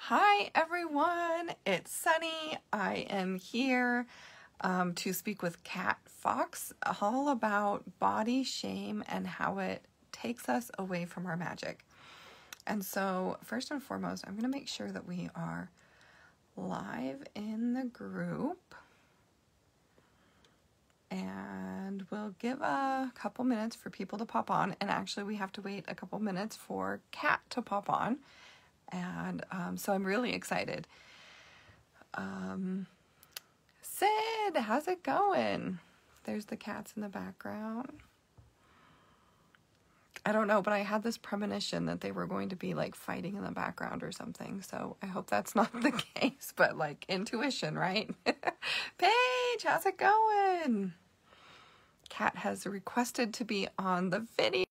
Hi everyone, it's Sunny. I am here to speak with Kat Fox all about body shame and how it takes us away from our magic. And so first and foremost, I'm going to make sure that we are live in the group, and we'll give a couple minutes for people to pop on. And actually we have to wait a couple minutes for Kat to pop on. And so I'm really excited. Sid, how's it going? There's the cats in the background. I don't know, but I had this premonition that they were going to be like fighting in the background or something. So I hope that's not the case, but like intuition, right? Paige, how's it going? Kat has requested to be on the video.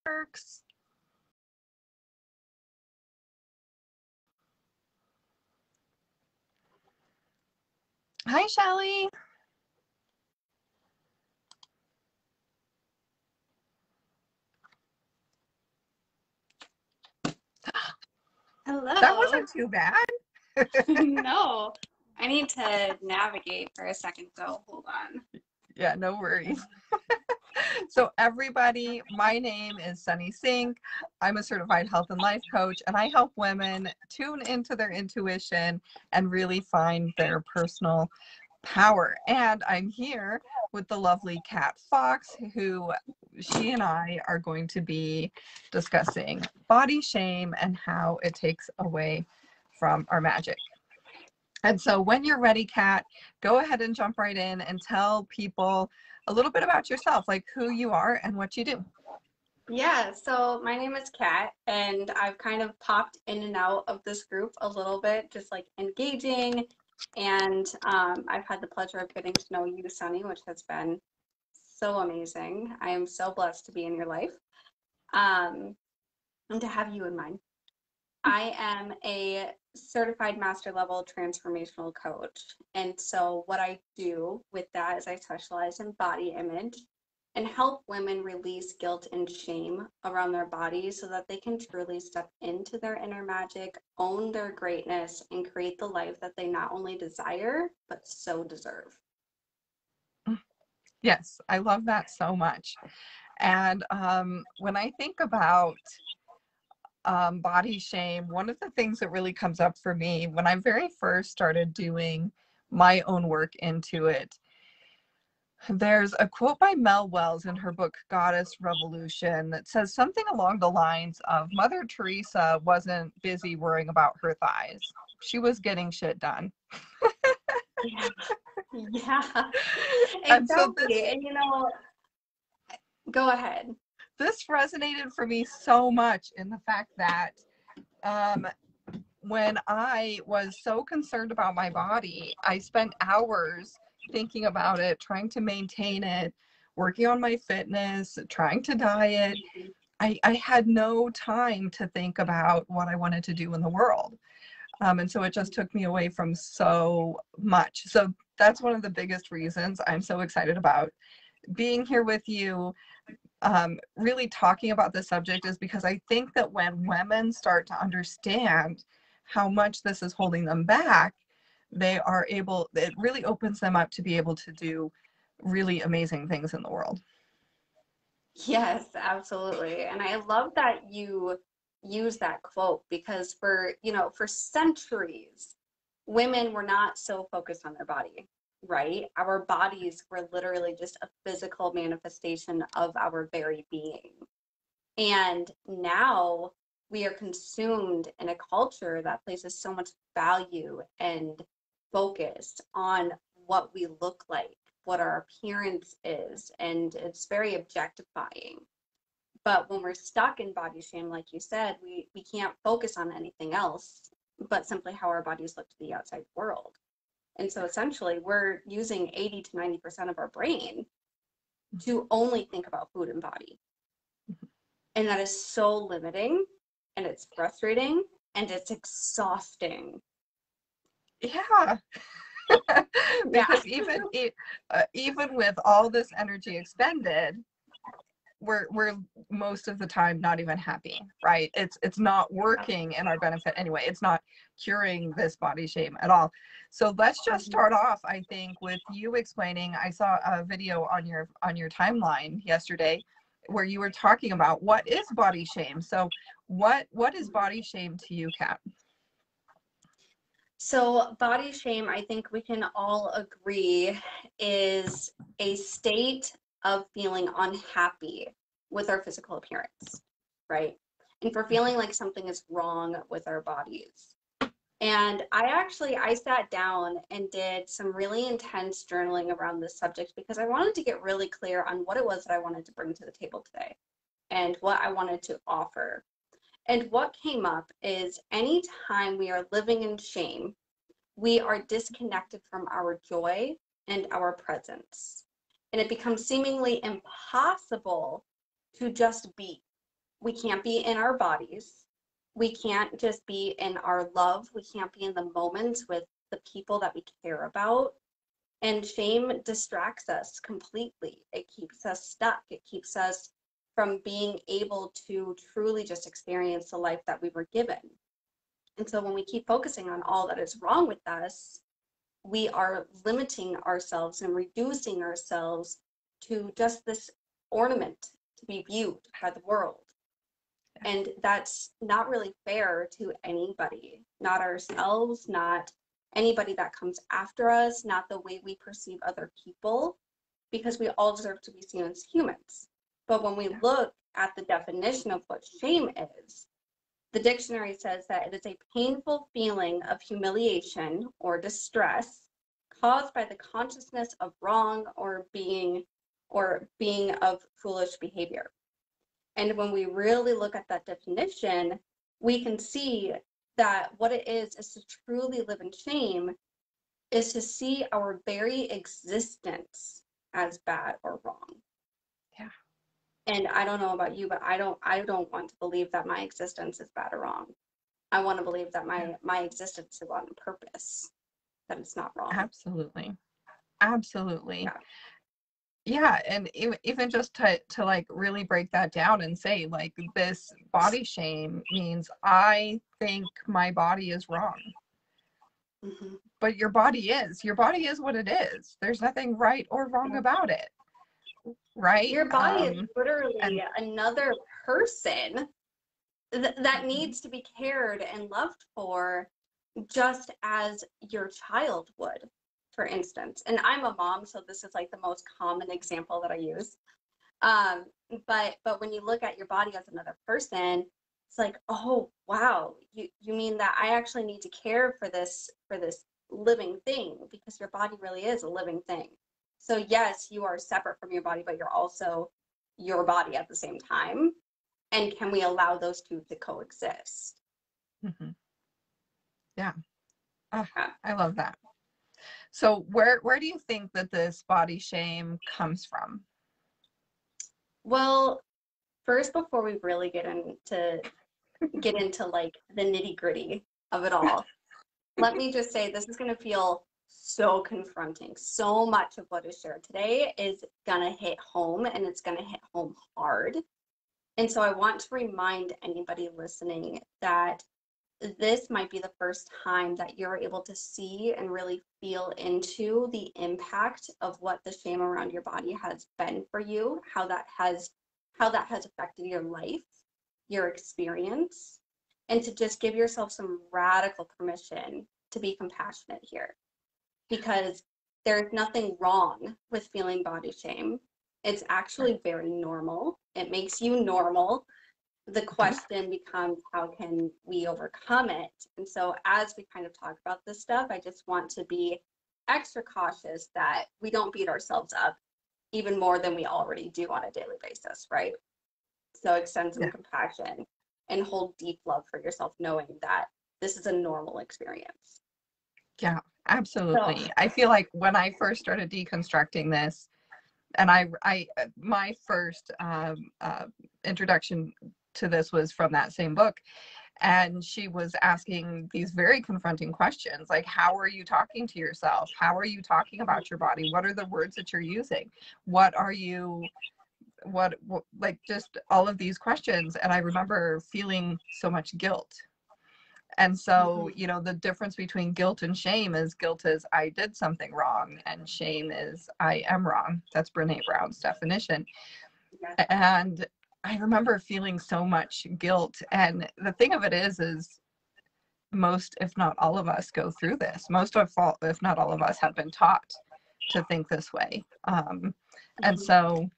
Hi, Shelly. Hello. That wasn't too bad. No, I need to navigate for a second, so hold on. Yeah, no worries. So everybody, my name is Sunny Sink. I'm a certified health and life coach, and I help women tune into their intuition and really find their personal power. And I'm here with the lovely Kat Fox, who she and I are going to be discussing body shame and how it takes away from our magic. And so when you're ready, Kat, go ahead and jump right in and tell people a little bit about yourself, like who you are and what you do. Yeah, so my name is Kat, and I've kind of popped in and out of this group a little bit, just like engaging. And I've had the pleasure of getting to know you, Sunny, which has been so amazing. I am so blessed to be in your life and to have you in mine. I am a certified master level transformational coach. And so, what I do with that is I specialize in body image and help women release guilt and shame around their bodies so that they can truly step into their inner magic, own their greatness, and create the life that they not only desire, but so deserve. Yes, I love that so much. And when I think about body shame, one of the things that really comes up for me when I very first started doing my own work into it, there's a quote by Mel Wells in her book Goddess Revolution that says something along the lines of Mother Teresa wasn't busy worrying about her thighs. She was getting shit done. Yeah, yeah, And so exactly. And go ahead. this resonated for me so much in the fact that um, when I was so concerned about my body, I spent hours thinking about it, trying to maintain it, working on my fitness, trying to diet. I had no time to think about what I wanted to do in the world. And so it just took me away from so much. So that's one of the biggest reasons I'm so excited about being here with you, really talking about this subject, is because I think that when women start to understand how much this is holding them back, they are able, it really opens them up to be able to do really amazing things in the world. Yes, absolutely. And I love that you use that quote because for centuries, women were not so focused on their body, right? Our bodies were literally just a physical manifestation of our very being. And now we are consumed in a culture that places so much value and focus on what we look like, what our appearance is, and it's very objectifying. But when we're stuck in body shame, like you said, we can't focus on anything else but simply how our bodies look to the outside world. And so essentially, we're using 80 to 90% of our brain to only think about food and body. And that is so limiting, and it's frustrating, and it's exhausting. Yeah. Yeah. Because even with all this energy expended, we're most of the time not even happy, right? It's not working in our benefit anyway. It's not curing this body shame at all. So let's just start off, I think, with you explaining. I saw a video on your timeline yesterday where you were talking about what is body shame. So what is body shame to you, Kat? So body shame, I think we can all agree, is a state of feeling unhappy with our physical appearance, right? And for feeling like something is wrong with our bodies. And I sat down and did some really intense journaling around this subject because I wanted to get really clear on what it was that I wanted to bring to the table today and what I wanted to offer. And what came up is anytime we are living in shame, we are disconnected from our joy and our presence. And it becomes seemingly impossible to just be. We can't be in our bodies. We can't just be in our love. We can't be in the moments with the people that we care about. And shame distracts us completely. It keeps us stuck. It keeps us from being able to truly just experience the life that we were given. And so when we keep focusing on all that is wrong with us, we are limiting ourselves and reducing ourselves to just this ornament to be viewed by the world. And that's not really fair to anybody, not ourselves, not anybody that comes after us, not the way we perceive other people, because we all deserve to be seen as humans. But when we look at the definition of what shame is, the dictionary says that it is a painful feeling of humiliation or distress caused by the consciousness of wrong or being of foolish behavior. And when we really look at that definition, we can see that what it is to truly live in shame is to see our very existence as bad or wrong. Yeah. And I don't know about you, but I don't want to believe that my existence is bad or wrong. I want to believe that my existence is on purpose, that it's not wrong. Absolutely. Absolutely. Yeah. Yeah, and even just to like really break that down and say like this body shame means I think my body is wrong. Mm-hmm. But your body is what it is. There's nothing right or wrong about it. Right? Your body is literally and another person that needs to be cared and loved for, just as your child would, for instance. And I'm a mom, so this is like the most common example that I use. But when you look at your body as another person, it's like, oh wow, you mean that I actually need to care for this living thing, because your body really is a living thing. So yes, you are separate from your body, but you're also your body at the same time. And can we allow those two to coexist? mm-hmm. Yeah. I love that. So where do you think that this body shame comes from? Well, first, before we really get into like the nitty-gritty of it all, let me just say this is going to feel so confronting. So much of what is shared today is going to hit home, and it's going to hit home hard. And so I want to remind anybody listening that this might be the first time that you're able to see and really feel into the impact of what the shame around your body has been for you, how that has affected your life, your experience, and to just give yourself some radical permission to be compassionate here, because there's nothing wrong with feeling body shame. It's actually very normal. It makes you normal. The question becomes, how can we overcome it? And so as we kind of talk about this stuff, I just want to be extra cautious that we don't beat ourselves up even more than we already do on a daily basis, right? So extend some compassion and hold deep love for yourself, knowing that this is a normal experience. Yeah, absolutely. So, I feel like when I first started deconstructing this, and my first introduction to this was from that same book, and she was asking these very confronting questions, like, how are you talking to yourself? How are you talking about your body? What are the words that you're using? What are you what like just all of these questions. And I remember feeling so much guilt. And so, Mhm. you know, the difference between guilt and shame is guilt is I did something wrong, and shame is I am wrong. That's Brene Brown's definition. Yeah. And I remember feeling so much guilt. And the thing of it is most, if not all of us go through this. Most of all, if not all of us have been taught to think this way. And Mhm. so,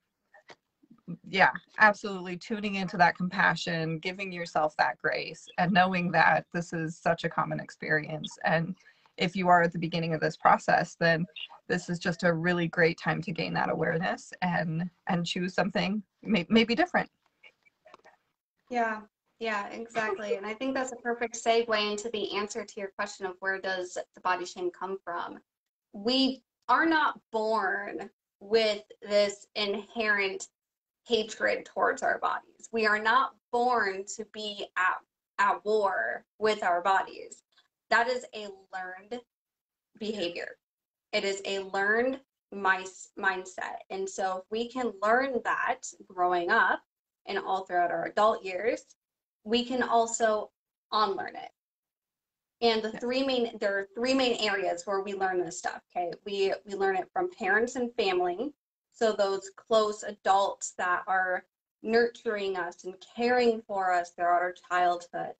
yeah, absolutely tuning into that compassion, giving yourself that grace, and knowing that this is such a common experience. And if you are at the beginning of this process, then this is just a really great time to gain that awareness and choose something maybe different. Yeah, yeah, exactly. And I think that's a perfect segue into the answer to your question of where does the body shame come from? We are not born with this inherent hatred towards our bodies. We are not born to be at war with our bodies. That is a learned behavior. It is a learned mindset. And so if we can learn that growing up and all throughout our adult years, we can also unlearn it. And Yeah. there are three main areas where we learn this stuff. Okay. We learn it from parents and family. So those close adults that are nurturing us and caring for us throughout our childhood.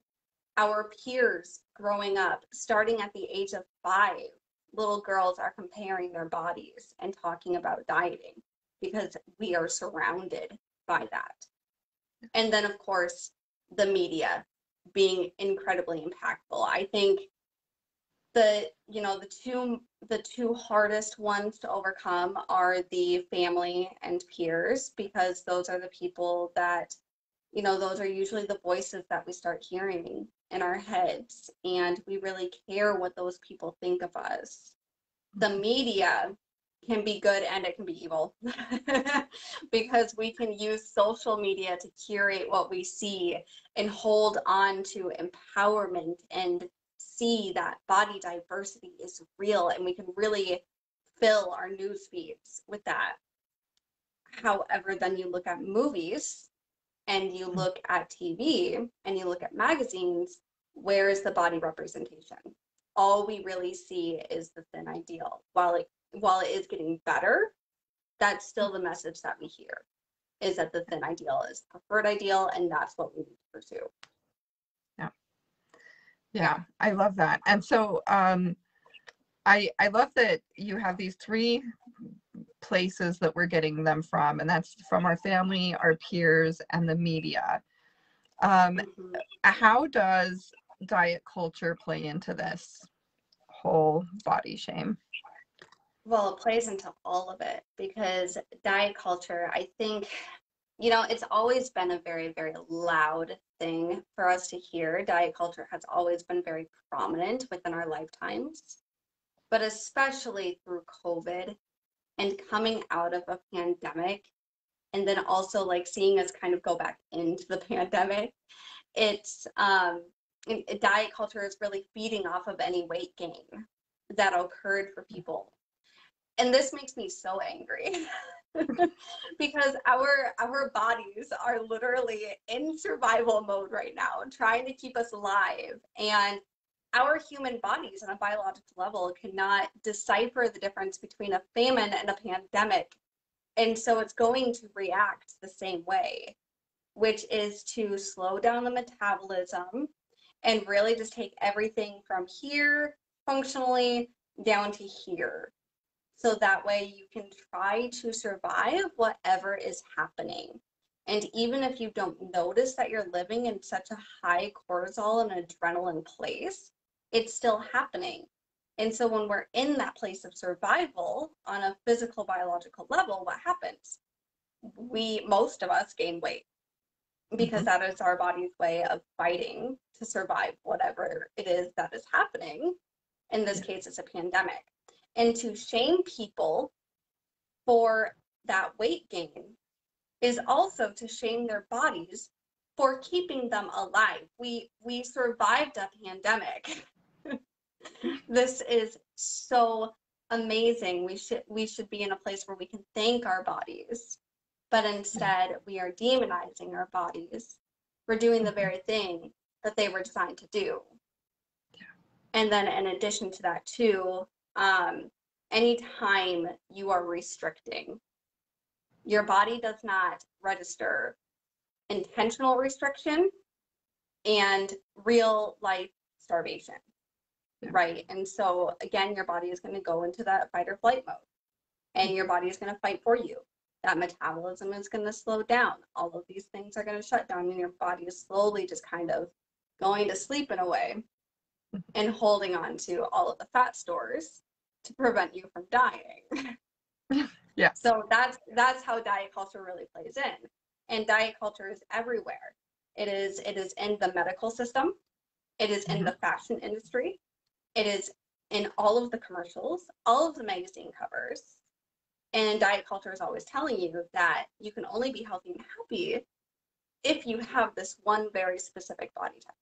Our peers growing up, starting at the age of 5, little girls are comparing their bodies and talking about dieting because we are surrounded by that. And then, of course, the media being incredibly impactful. I think the two hardest ones to overcome are the family and peers, because those are the people that, those are usually the voices that we start hearing in our heads, and we really care what those people think of us. The media can be good and it can be evil because we can use social media to curate what we see and hold on to empowerment and see that body diversity is real, and we can really fill our news feeds with that. However, then you look at movies and you look at TV and you look at magazines, where is the body representation? All we really see is the thin ideal. While it is getting better, that's still the message that we hear, is that the thin ideal is the preferred ideal, and that's what we need to pursue. Yeah. Yeah, I love that. And so I love that you have these three places that we're getting them from, and that's from our family, our peers, and the media. Mhm. How does diet culture play into this whole body shame? Well, it plays into all of it because diet culture, I think, it's always been a very, very loud thing for us to hear. Diet culture has always been very prominent within our lifetimes, but especially through COVID and coming out of a pandemic, and then also like seeing us kind of go back into the pandemic, it's diet culture is really feeding off of any weight gain that occurred for people. And this makes me so angry because our bodies are literally in survival mode right now, trying to keep us alive. And our human bodies on a biological level cannot decipher the difference between a famine and a pandemic. And so it's going to react the same way, which is to slow down the metabolism and really just take everything from here functionally down to here. So that way you can try to survive whatever is happening. And even if you don't notice that you're living in such a high cortisol and adrenaline place, it's still happening. And so when we're in that place of survival on a physical biological level, what happens? Most of us gain weight because Mm-hmm. that is our body's way of fighting to survive whatever it is that is happening. In this Yeah. case, it's a pandemic. And to shame people for that weight gain is also to shame their bodies for keeping them alive. We survived a pandemic. This is so amazing. We should be in a place where we can thank our bodies but instead we are demonizing our bodies for doing the Mhm. very thing that they were designed to do. Yeah. And then in addition to that too, anytime you are restricting, your body does not register intentional restriction and real life starvation, Yeah. right? And so again, your body is going to go into that fight or flight mode, and your body is going to fight for you. That metabolism is going to slow down. All of these things are going to shut down, and your body is slowly just kind of going to sleep in a way and holding on to all of the fat stores to prevent you from dying. Yeah. So that's how diet culture really plays in. And diet culture is everywhere. It is in the medical system. It is in Mhm. the fashion industry. It is in all of the commercials, all of the magazine covers. And diet culture is always telling you that you can only be healthy and happy if you have this one very specific body type.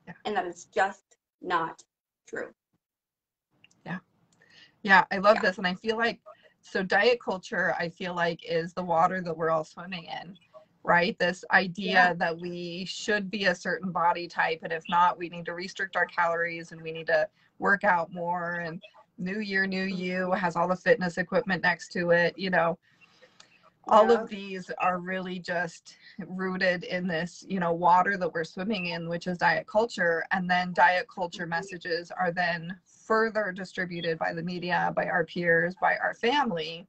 Yeah. And that is just not true. Yeah. Yeah. I love Yeah. this. And I feel like, so diet culture, I feel like, is the water that we're all swimming in, right? This Yeah. idea that we should be a certain body type. And if not, we need to restrict our calories and we need to work out more. And new year, new you has all the fitness equipment next to it, you know. All Yeah. of these are really just rooted in this, you know, water that we're swimming in, which is diet culture. And then diet culture messages are then further distributed by the media, by our peers, by our family.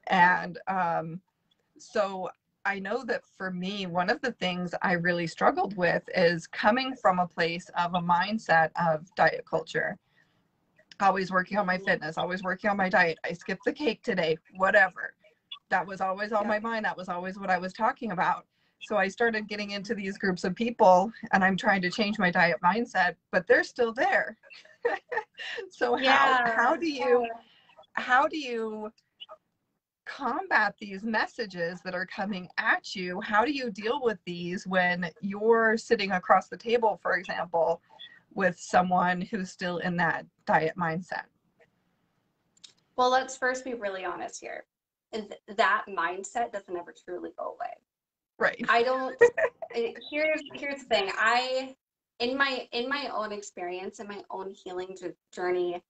And so I know that for me, one of the things I really struggled with is coming from a place of a mindset of diet culture, always working on my fitness, always working on my diet. I skipped the cake today, whatever. That was always on Yeah. my mind. That was always what I was talking about. So I started getting into these groups of people and I'm trying to change my diet mindset, but they're still there. So Yeah. how do you combat these messages that are coming at you? How do you deal with these when you're sitting across the table, for example, with someone who's still in that diet mindset? Well, let's first be really honest here. That mindset doesn't ever truly go away. Right. I don't. Here's the thing. In my own experience, in my own healing journey,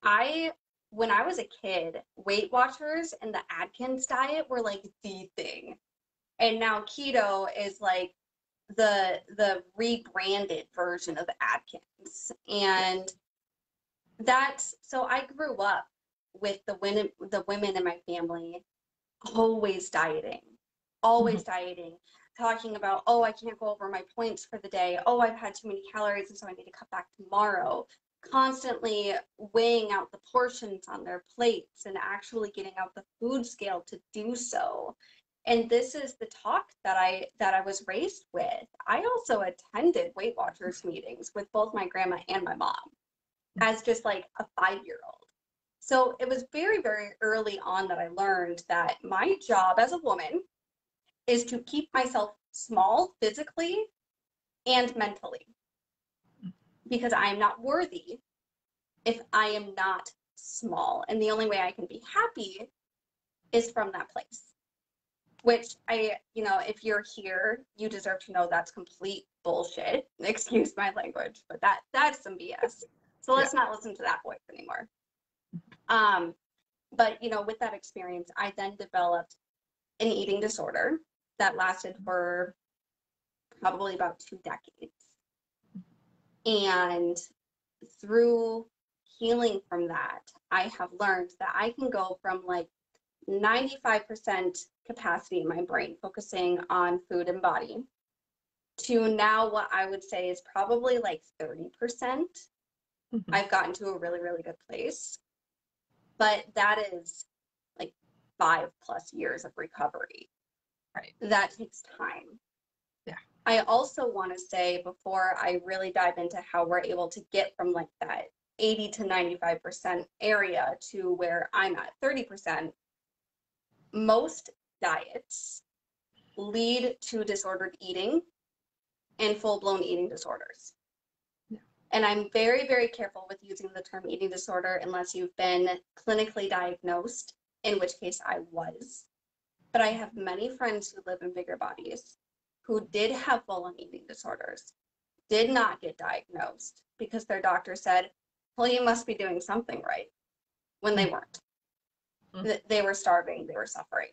I when I was a kid, Weight Watchers and the Atkins diet were like the thing, and now keto is like the rebranded version of Atkins, and that's so I grew up with the women in my family always Mhm. dieting, talking about, oh, I can't go over my points for the day. Oh, I've had too many calories and so I need to cut back tomorrow. Constantly weighing out the portions on their plates and actually getting out the food scale to do so. And this is the talk that I was raised with. I also attended Weight Watchers meetings with both my grandma and my mom as just like a 5-year-old. So it was very, very early on that I learned that my job as a woman is to keep myself small physically and mentally because I am not worthy if I am not small. And the only way I can be happy is from that place, which if you're here, you deserve to know that's complete bullshit. Excuse my language, but that's some BS. So Yeah. let's not listen to that voice anymore. Um, but with that experience, I then developed an eating disorder that lasted for probably about 2 decades. And through healing from that, I have learned that I can go from like 95% capacity in my brain, focusing on food and body, to now what I would say is probably like 30%. Mhm. I've gotten to a really, really good place. But that is like 5+ years of recovery. Right. That takes time. Yeah. I also want to say, before I really dive into how we're able to get from like that 80 to 95% area to where I'm at 30%, most diets lead to disordered eating and full-blown eating disorders. Yeah. And I'm very, very careful with using the term eating disorder unless you've been clinically diagnosed, in which case I was. But I have many friends who live in bigger bodies who did have full-on eating disorders, did not get diagnosed because their doctor said, well, you must be doing something right, when they weren't. They were starving, they were suffering.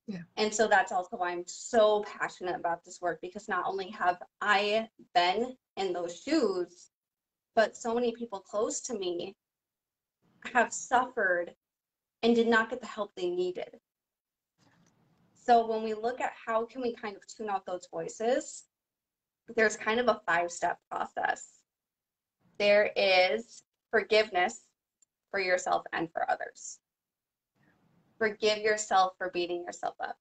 Yeah. And so that's also why I'm so passionate about this work, because not only have I been in those shoes, but so many people close to me have suffered and did not get the help they needed. So when we look at how can we kind of tune out those voices, there's kind of a 5-step process. There is forgiveness for yourself and for others. Forgive yourself for beating yourself up.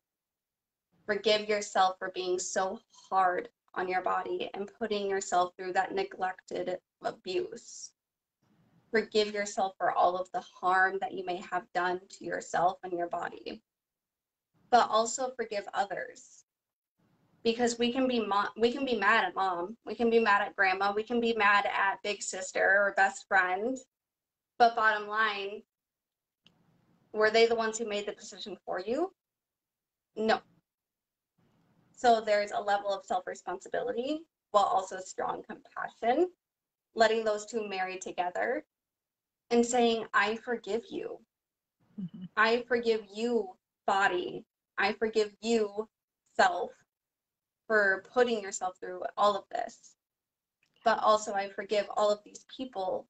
Forgive yourself for being so hard on your body and putting yourself through that neglected abuse. Forgive yourself for all of the harm that you may have done to yourself and your body. But also forgive others. Because we can be mad at mom, we can be mad at grandma, we can be mad at big sister or best friend. But bottom line, were they the ones who made the decision for you? No. So there's a level of self-responsibility while also strong compassion, letting those two marry together and saying, I forgive you. Mm-hmm. I forgive you, body. I forgive you, self, for putting yourself through all of this. But also I forgive all of these people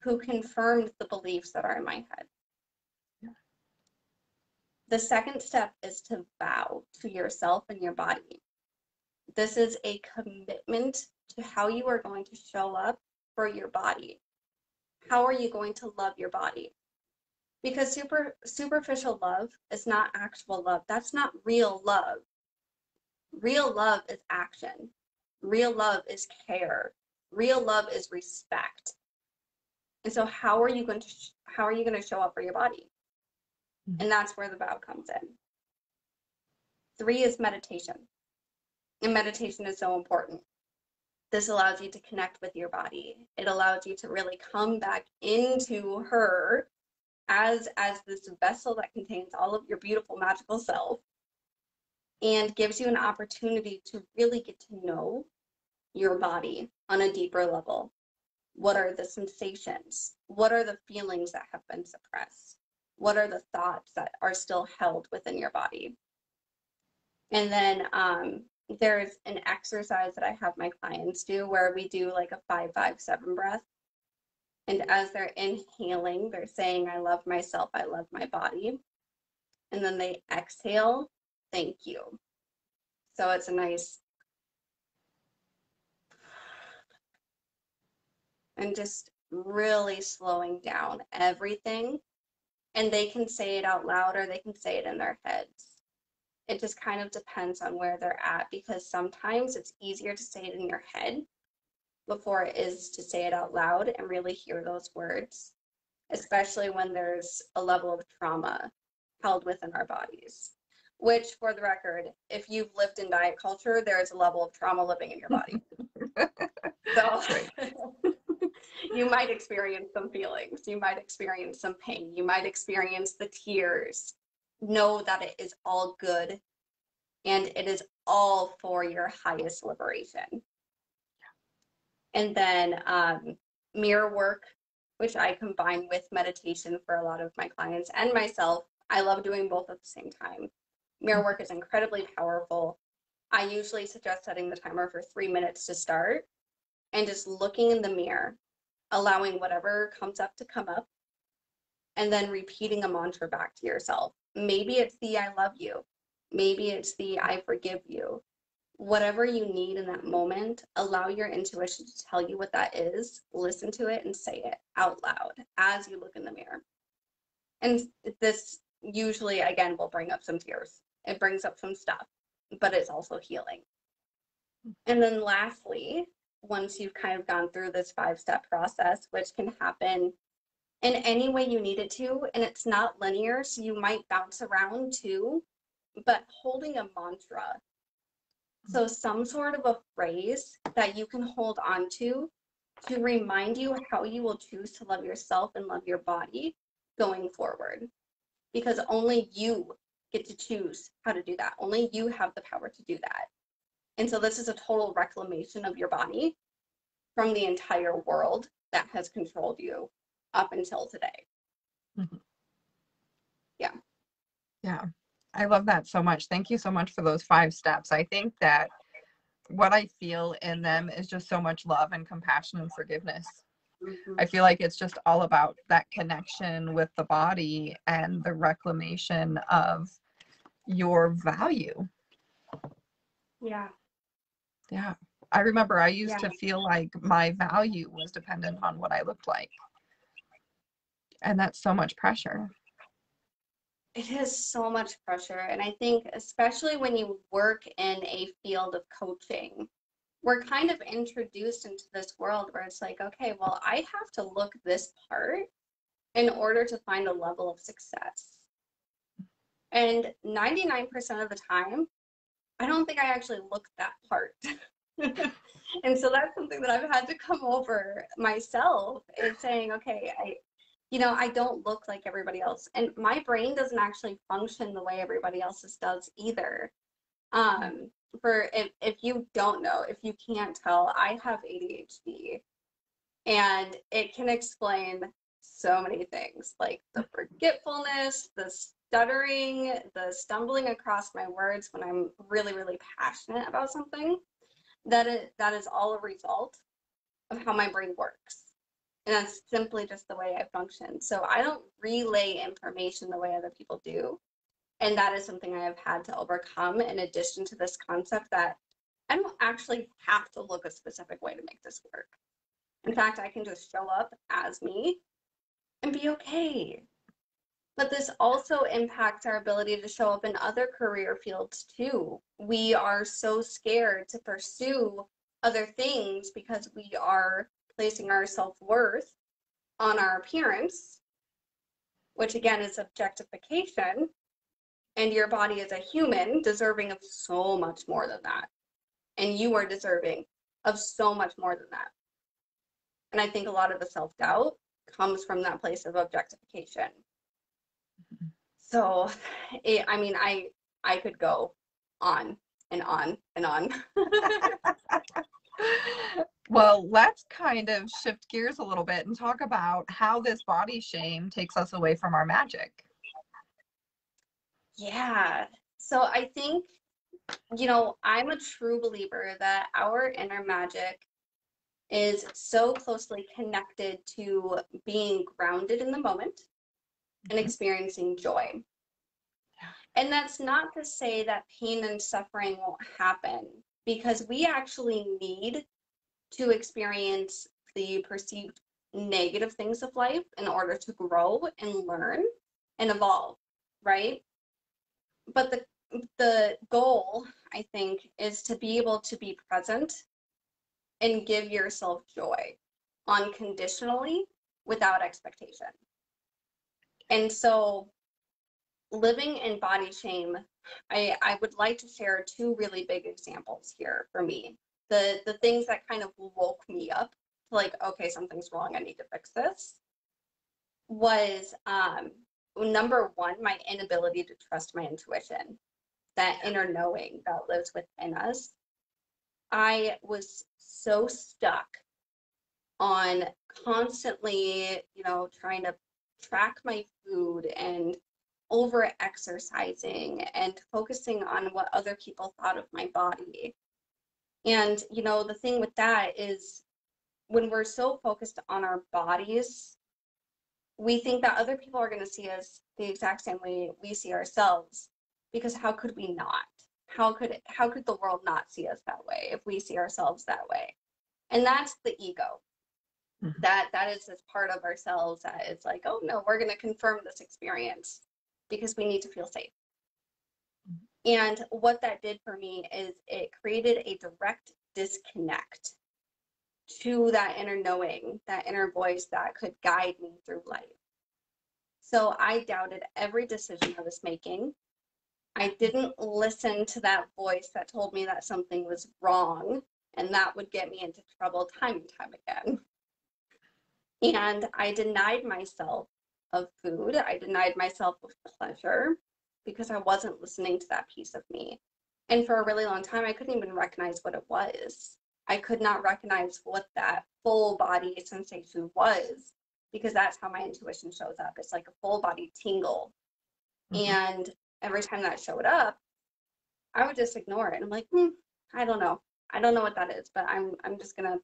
who confirmed the beliefs that are in my head. Yeah. The second step is to vow to yourself and your body. This is a commitment to how you are going to show up for your body. How are you going to love your body? Because superficial love is not actual love. That's not real love. Real love is action. Real love is care. Real love is respect. And so how are you going to show up for your body? Mm-hmm. And that's where the vow comes in. 3 is meditation. And meditation is so important. This allows you to connect with your body. It allows you to really come back into her as this vessel that contains all of your beautiful magical self, and gives you an opportunity to really get to know your body on a deeper level. What are the sensations? What are the feelings that have been suppressed? What are the thoughts that are still held within your body? And then there's an exercise that I have my clients do where we do like a 5-5-7 breath. And as they're inhaling, they're saying, I love myself, I love my body. And then they exhale, thank you. So it's a nice, and just really slowing down everything. And they can say it out loud or they can say it in their heads. It just kind of depends on where they're at, because sometimes it's easier to say it in your head before it is to say it out loud and really hear those words, especially when there's a level of trauma held within our bodies. Which, for the record, if you've lived in diet culture, there is a level of trauma living in your body. So you might experience some feelings, you might experience some pain, you might experience the tears. Know that it is all good and it is all for your highest liberation. And then mirror work, which I combine with meditation for a lot of my clients and myself. I love doing both at the same time. Mirror work is incredibly powerful. I usually suggest setting the timer for 3 minutes to start and just looking in the mirror, allowing whatever comes up to come up, and then repeating a mantra back to yourself. Maybe it's the I love you. Maybe it's the I forgive you. Whatever you need in that moment, allow your intuition to tell you what that is, listen to it and say it out loud as you look in the mirror. And this usually, again, will bring up some tears. It brings up some stuff, but it's also healing. And then lastly, once you've kind of gone through this 5-step process, which can happen in any way you need it to, and it's not linear, so you might bounce around too, but holding a mantra. So some sort of a phrase that you can hold on to remind you how you will choose to love yourself and love your body going forward. Because only you get to choose how to do that. Only you have the power to do that. And so this is a total reclamation of your body from the entire world that has controlled you up until today. Mm-hmm. Yeah. Yeah. I love that so much. Thank you so much for those 5 steps. I think that what I feel in them is just so much love and compassion and forgiveness. Mm-hmm. I feel like it's just all about that connection with the body and the reclamation of your value. Yeah. Yeah. I remember I used Yeah. to feel like my value was dependent on what I looked like. And that's so much pressure. It is so much pressure. And I think, especially when you work in a field of coaching, we're kind of introduced into this world where it's like, okay, well, I have to look this part in order to find a level of success. And 99% of the time, I don't think I actually look that part. And so that's something that I've had to come over myself, is saying, okay, I don't look like everybody else. And my brain doesn't actually function the way everybody else's does either. For if you don't know, if you can't tell, I have ADHD, and it can explain so many things, like the forgetfulness, the stuttering, the stumbling across my words when I'm really, really passionate about something. That is all a result of how my brain works. And that's simply just the way I function. So I don't relay information the way other people do. And that is something I have had to overcome, in addition to this concept that I don't actually have to look a specific way to make this work. In fact, I can just show up as me and be okay. But this also impacts our ability to show up in other career fields too. We are so scared to pursue other things because we are placing our self-worth on our appearance, which again is objectification. And your body is a human deserving of so much more than that. And you are deserving of so much more than that. And I think a lot of the self-doubt comes from that place of objectification. So, I could go on and on and on. Well, let's kind of shift gears a little bit and talk about how this body shame takes us away from our magic. Yeah. So I think, I'm a true believer that our inner magic is so closely connected to being grounded in the moment and experiencing joy. And that's not to say that pain and suffering won't happen, because we actually need to experience the perceived negative things of life in order to grow and learn and evolve, right? But the goal, I think, is to be able to be present and give yourself joy unconditionally without expectation. And so living in body shame, I would like to share 2 really big examples here for me. The things that kind of woke me up, like, okay, something's wrong, I need to fix this, was number 1, my inability to trust my intuition, that inner knowing that lives within us. I was so stuck on constantly, trying to track my food and over exercising and focusing on what other people thought of my body. And, the thing with that is, when we're so focused on our bodies, we think that other people are going to see us the exact same way we see ourselves, because how could we not? How could the world not see us that way if we see ourselves that way? And that's the ego. Mm-hmm. That is this part of ourselves that it's like, oh no, we're going to confirm this experience because we need to feel safe. And what that did for me is it created a direct disconnect to that inner knowing, that inner voice that could guide me through life. So I doubted every decision I was making. I didn't listen to that voice that told me that something was wrong, and that would get me into trouble time and time again. And I denied myself of food. I denied myself of pleasure because I wasn't listening to that piece of me. And for a really long time, I couldn't even recognize what it was. I could not recognize what that full body sensation was, because that's how my intuition shows up. It's like a full body tingle. Mm-hmm. And every time that showed up, I would just ignore it. I'm like, I don't know. I don't know what that is, but I'm just gonna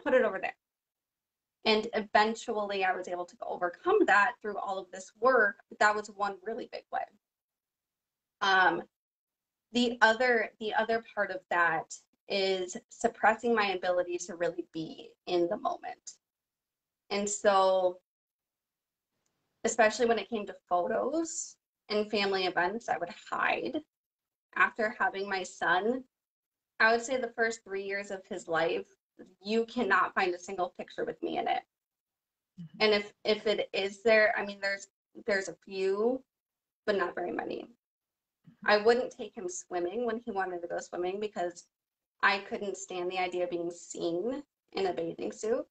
put it over there. And eventually I was able to overcome that through all of this work. But that was one really big way. The other part of that is suppressing my ability to really be in the moment. And so, especially when it came to photos and family events, I would hide. After having my son, I would say the first 3 years of his life, you cannot find a single picture with me in it. Mm-hmm. And if it is there, I mean, there's a few, but not very many. I wouldn't take him swimming when he wanted to go swimming because I couldn't stand the idea of being seen in a bathing suit.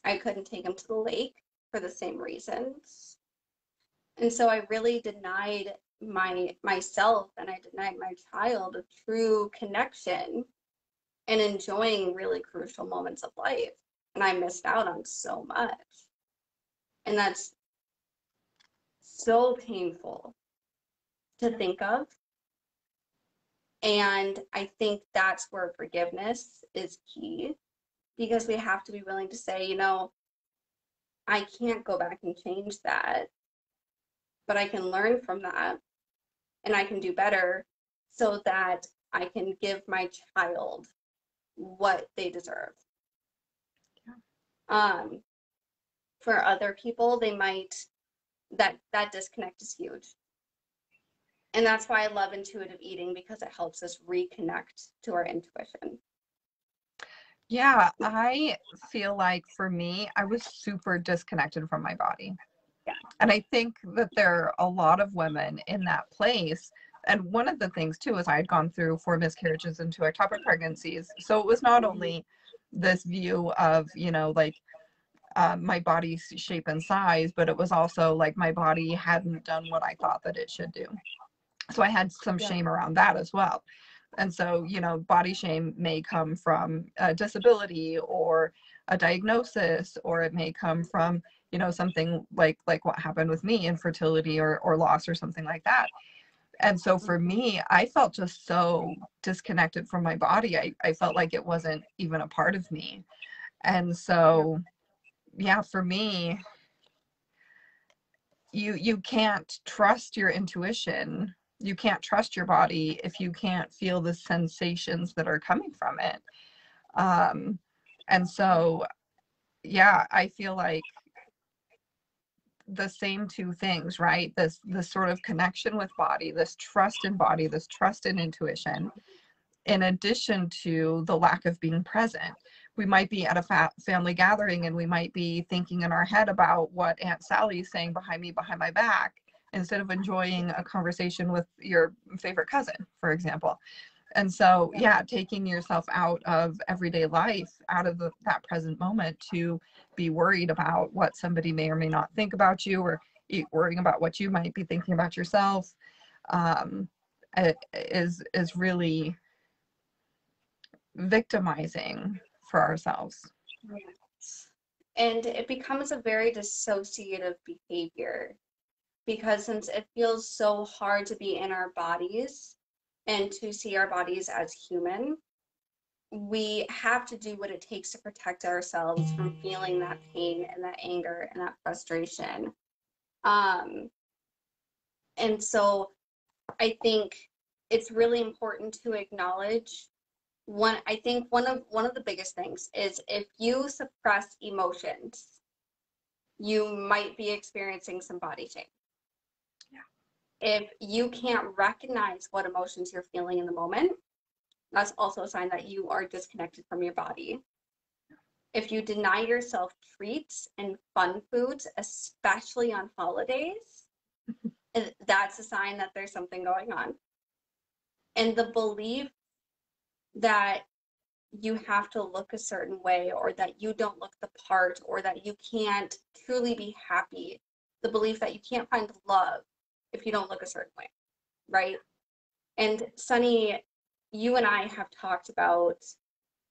I couldn't take him to the lake for the same reasons. And so I really denied myself, and I denied my child a true connection and enjoying really crucial moments of life. And I missed out on so much. And that's so painful to think of. And I think that's where forgiveness is key, because we have to be willing to say, you know, I can't go back and change that, but I can learn from that and I can do better so that I can give my child what they deserve. Yeah. For other people, they might, that disconnect is huge. And that's why I love intuitive eating, because it helps us reconnect to our intuition. Yeah, I feel like for me, I was super disconnected from my body. Yeah. And I think that there are a lot of women in that place. And one of the things too is I had gone through 4 miscarriages and 2 ectopic pregnancies. So it was not only this view of, you know, like my body's shape and size, but it was also like my body hadn't done what I thought that it should do. So I had some shame around that as well. And so, you know, body shame may come from a disability or a diagnosis, or it may come from, you know, something like what happened with me, infertility or loss or something like that. And so for me, I felt just so disconnected from my body. I felt like it wasn't even a part of me. And so, yeah, for me, you can't trust your intuition. You can't trust your body if you can't feel the sensations that are coming from it. And so, yeah, I feel like the same 2 things, right? This sort of connection with body, this trust in body, this trust in intuition, in addition to the lack of being present. We might be at a family gathering and we might be thinking in our head about what Aunt Sally is saying behind me, behind my back, instead of enjoying a conversation with your favorite cousin, for example. And so, yeah, taking yourself out of everyday life, out of that present moment, to be worried about what somebody may or may not think about you, or worrying about what you might be thinking about yourself, is really victimizing for ourselves. And it becomes a very dissociative behavior, because since it feels so hard to be in our bodies and to see our bodies as human, we have to do what it takes to protect ourselves from feeling that pain and that anger and that frustration. And so I think it's really important to acknowledge I think one of the biggest things is, if you suppress emotions, you might be experiencing some body shame. Yeah. If you can't recognize what emotions you're feeling in the moment, that's also a sign that you are disconnected from your body. If you deny yourself treats and fun foods, especially on holidays, that's a sign that there's something going on. And the belief that you have to look a certain way, or that you don't look the part, or that you can't truly be happy, the belief that you can't find love if you don't look a certain way. right? And Sunny, you and I have talked about,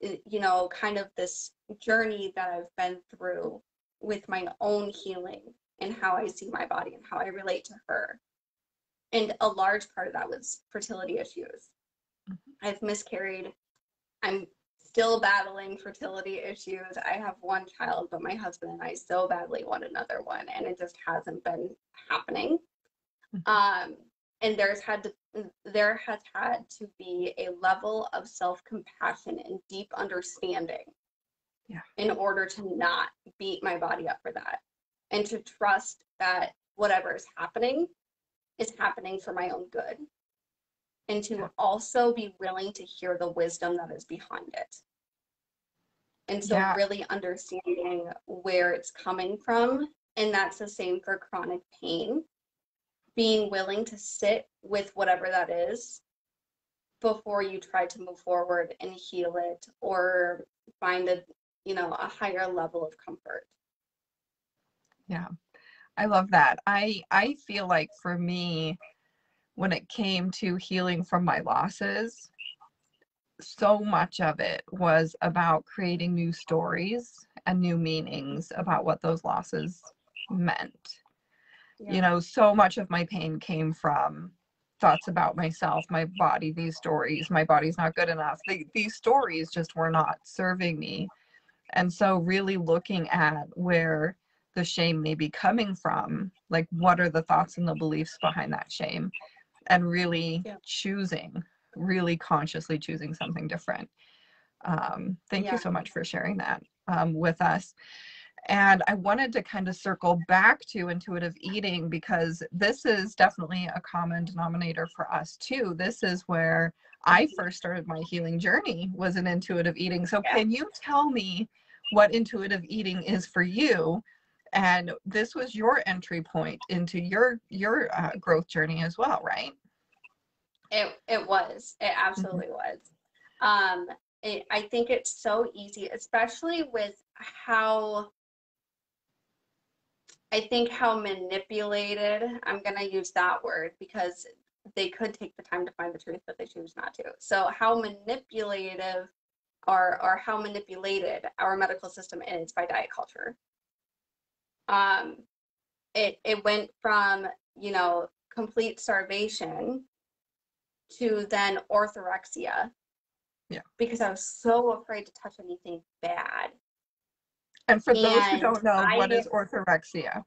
you know, kind of this journey that I've been through with my own healing and how I see my body and how I relate to her. And a large part of that was fertility issues. I've miscarried. I'm still battling fertility issues. I have one child, but my husband and I so badly want another one, and it just hasn't been happening. And there has had to be a level of self-compassion and deep understanding in order to not beat my body up for that, and to trust that whatever is happening for my own good, and to also be willing to hear the wisdom that is behind it. And so really understanding where it's coming from, and that's the same for chronic pain, being willing to sit with whatever that is before you try to move forward and heal it or find a, you know, a higher level of comfort. Yeah, I love that. I feel like for me, when it came to healing from my losses, so much of it was about creating new stories and new meanings about what those losses meant. You know, so much of my pain came from thoughts about myself, my body, these stories, my body's not good enough. These stories just were not serving me. And so really looking at where the shame may be coming from, like what are the thoughts and the beliefs behind that shame, and really choosing, really consciously choosing something different. Thank you so much for sharing that with us. And I wanted to kind of circle back to intuitive eating, because this is definitely a common denominator for us too. This is where I first started my healing journey, was in intuitive eating. So can you tell me what intuitive eating is for you? And this was your entry point into your growth journey as well, right? It was. It absolutely was. I think it's so easy, especially with how manipulated, I'm going to use that word because they could take the time to find the truth, but they choose not to. So how manipulative or how manipulated our medical system is by diet culture. It went from, you know, complete starvation to then orthorexia. Yeah. Because I was so afraid to touch anything bad. And for those who don't know, what is orthorexia?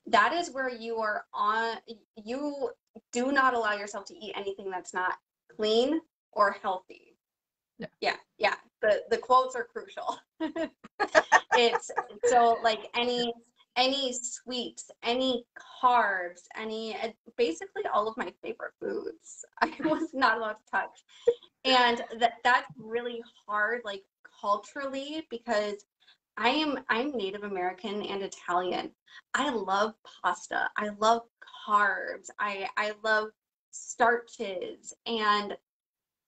That is where you do not allow yourself to eat anything that's not clean or healthy. Yeah. The quotes are crucial. It's so like any sweets, any carbs, basically all of my favorite foods I was not allowed to touch. And that's really hard, like culturally, because I'm Native American and Italian. I love pasta. I love carbs. I love starches, and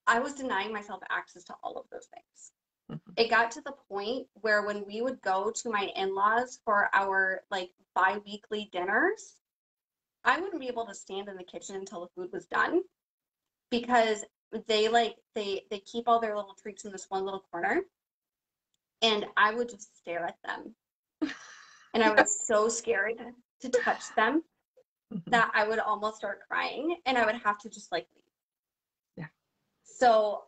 I was denying myself access to all of those things. It got to the point where when we would go to my in-laws for our like bi-weekly dinners, I wouldn't be able to stand in the kitchen until the food was done, because they keep all their little treats in this one little corner, and I would just stare at them. And I was so scared to touch them that I would almost start crying, and I would have to just like leave. Yeah. So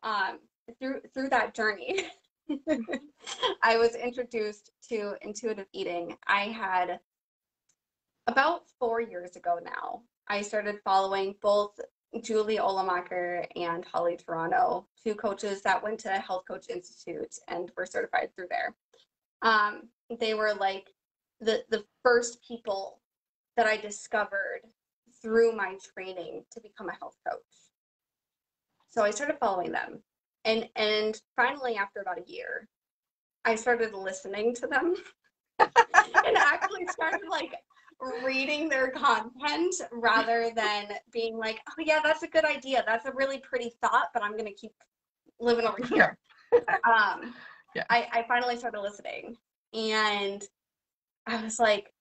through that journey, I was introduced to intuitive eating. I had about 4 years ago now. I started following both Julie Olamacher and Holly Toronto, two coaches that went to Health Coach Institute and were certified through there. They were like the first people that I discovered through my training to become a health coach. So I started following them. And finally, after about a year, I started listening to them and actually started like reading their content rather than being like, oh yeah, that's a good idea. That's a really pretty thought, but I'm going to keep living over here. I finally started listening, and I was like,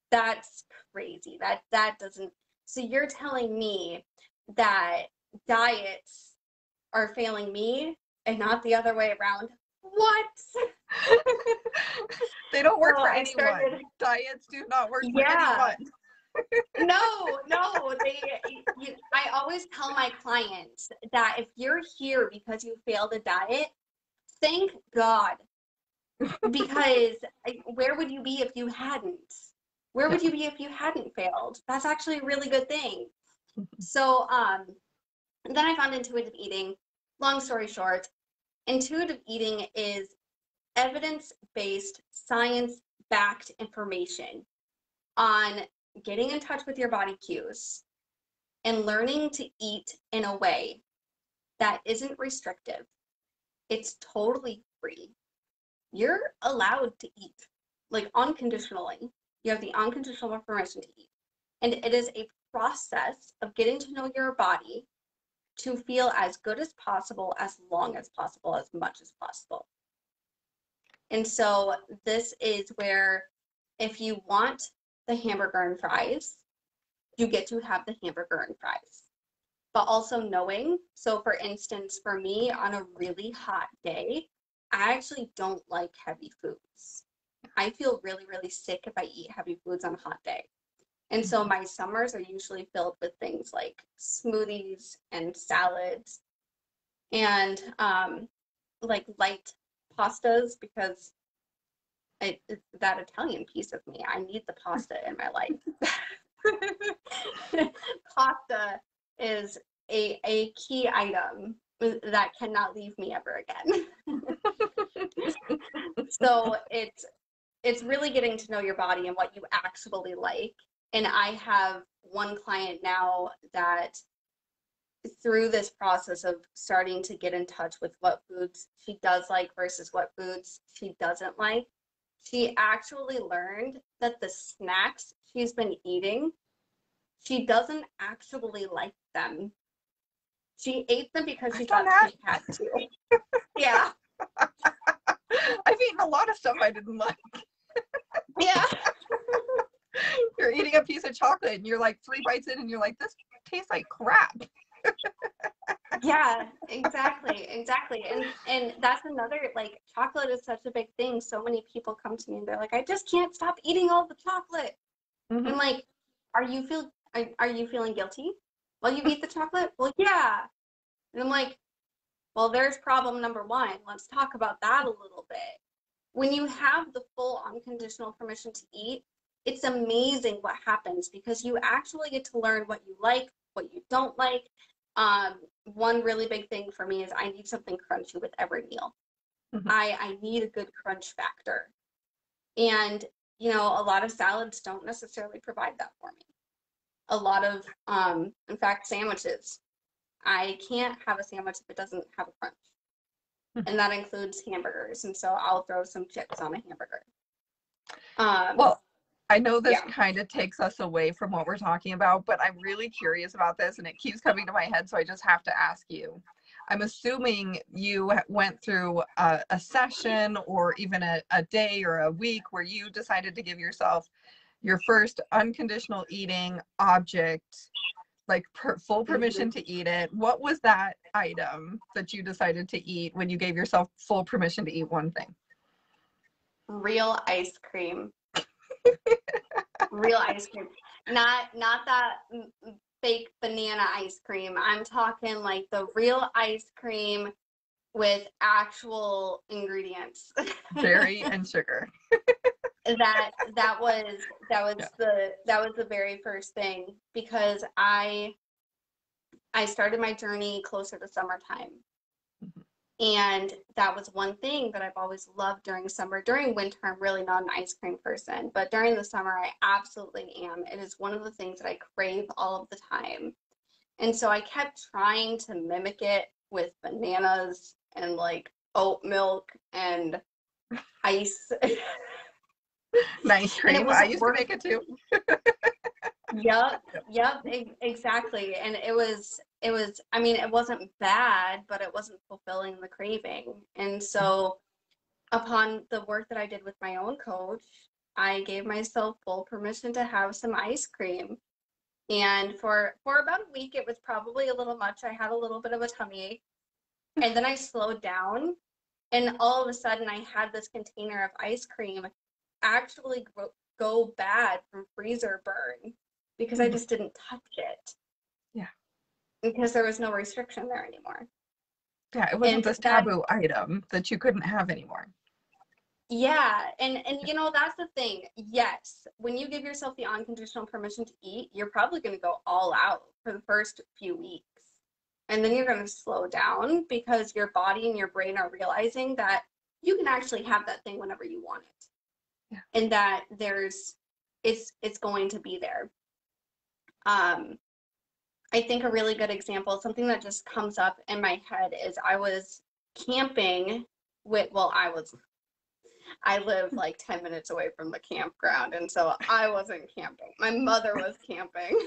that's crazy. That doesn't, So you're telling me that diets are failing me and not the other way around? What? They don't work So for I anyone. started, Diets do not work for yeah. anyone. No, I always tell my clients that if you're here because you failed a diet, thank God, because where would you be if you hadn't? Where would you be if you hadn't failed? That's actually a really good thing. So, then I found intuitive eating. Long story short, intuitive eating is evidence-based, science-backed information on getting in touch with your body cues and learning to eat in a way that isn't restrictive. It's totally free. You're allowed to eat, like unconditionally. You have the unconditional permission to eat. And it is a process of getting to know your body to feel as good as possible, as long as possible, as much as possible. And so this is where if you want the hamburger and fries, you get to have the hamburger and fries. But also knowing, so for instance, for me on a really hot day, I actually don't like heavy foods. I feel really, really sick if I eat heavy foods on a hot day. And so my summers are usually filled with things like smoothies and salads and like light pastas, because it's that Italian piece of me. I need the pasta in my life. Pasta is a key item that cannot leave me ever again. So it's really getting to know your body and what you actually like. And I have one client now that through this process of starting to get in touch with what foods she does like versus what foods she doesn't like, she actually learned that the snacks she's been eating, she doesn't actually like them. She ate them because she thought she had to. Yeah. I've eaten a lot of stuff I didn't like. Yeah. You're eating a piece of chocolate and you're like 3 bites in and you're like, this tastes like crap. Yeah, exactly. And that's another, like, chocolate is such a big thing. So many people come to me and they're like, I just can't stop eating all the chocolate. Mm-hmm. I'm like, are you feeling guilty while you eat the chocolate? Well, yeah. And I'm like, well, there's problem number one. Let's talk about that a little bit. When you have the full unconditional permission to eat, it's amazing what happens because you actually get to learn what you like, what you don't like. One really big thing for me is I need something crunchy with every meal. Mm-hmm. I need a good crunch factor. And, you know, a lot of salads don't necessarily provide that for me. A lot of, in fact, sandwiches. I can't have a sandwich if it doesn't have a crunch. And that includes hamburgers. And so I'll throw some chips on a hamburger. Well, I know this Yeah. kind of takes us away from what we're talking about, but I'm really curious about this and it keeps coming to my head, so I just have to ask you. I'm assuming you went through a session or even a day or a week where you decided to give yourself your first unconditional eating object, like full permission to eat it. What was that item that you decided to eat when you gave yourself full permission to eat one thing? Real ice cream. Real ice cream. Not that fake banana ice cream. I'm talking like the real ice cream with actual ingredients. Dairy and sugar. that was Yeah. the very first thing because I started my journey closer to summertime. And that was one thing that I've always loved during summer. During winter, I'm really not an ice cream person, but during the summer, I absolutely am. It is one of the things that I crave all of the time. And so I kept trying to mimic it with bananas and like oat milk and ice. Nice And it cream. I wasn't used to make it too. Yep, exactly. And it was, I mean, it wasn't bad, but it wasn't fulfilling the craving. And so upon the work that I did with my own coach, I gave myself full permission to have some ice cream. And for about a week, it was probably a little much. I had a little bit of a tummy ache. And then I slowed down, and all of a sudden I had this container of ice cream actually go bad from freezer burn because I just didn't touch it. Yeah. Because there was no restriction there anymore. Yeah, it wasn't And this taboo item that you couldn't have anymore. yeah, and you know, that's the thing. Yes, when you give yourself the unconditional permission to eat, you're probably going to go all out for the first few weeks. And then you're going to slow down because your body and your brain are realizing that you can actually have that thing whenever you want it. Yeah. And that it's going to be there. I think a really good example, something that just comes up in my head, is I was camping with, well, I live like 10 minutes away from the campground, and so I wasn't camping. My mother was camping,